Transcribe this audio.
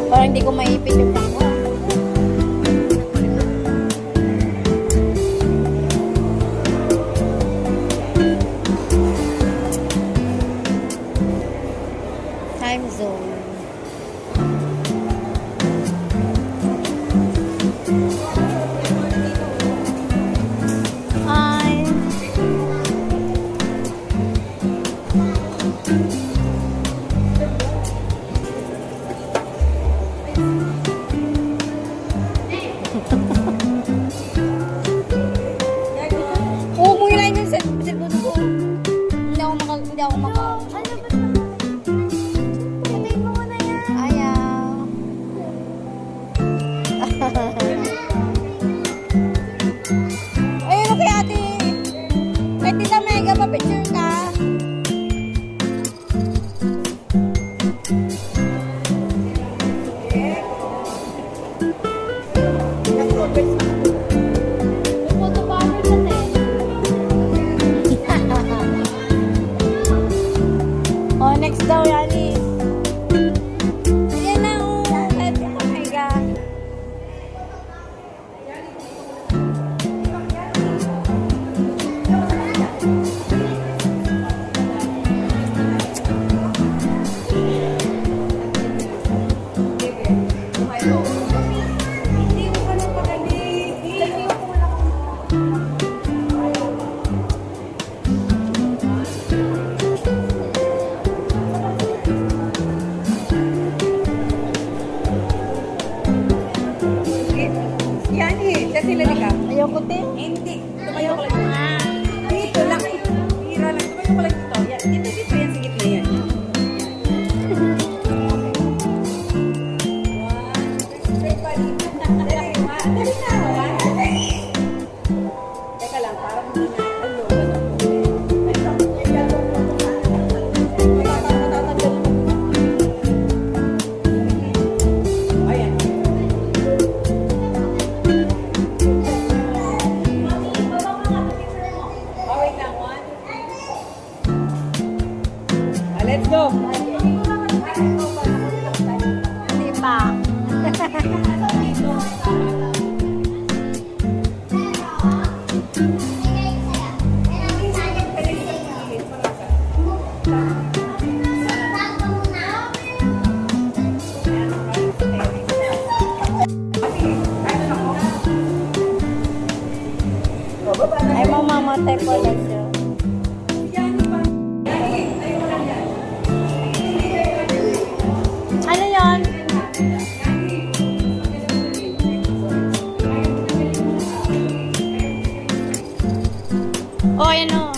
Parang hindi ko maipit yung bangko. Time zone. Hi. Umuwi lang yung cellphone ko. Hindi ako maka. Ano ba? Patayin mo na yan. Ayaw. Ayun, okay ate. Kay Tita Mega, pa-picture ka. Oh, next daw, Yani. Ayan na, oh. Oh my God. Yani, kasi lali ka. Ayoko, te. Hindi. Tumayo ko lang. Dito lang. Hira lang. Tumayo ko lang dito. Yan. Dito yan. Sige, gitna yan. Teka lang, parang let's go. Hindi pa. Ay, mamamatay pala siya. Ano yan? Oh, ayan o.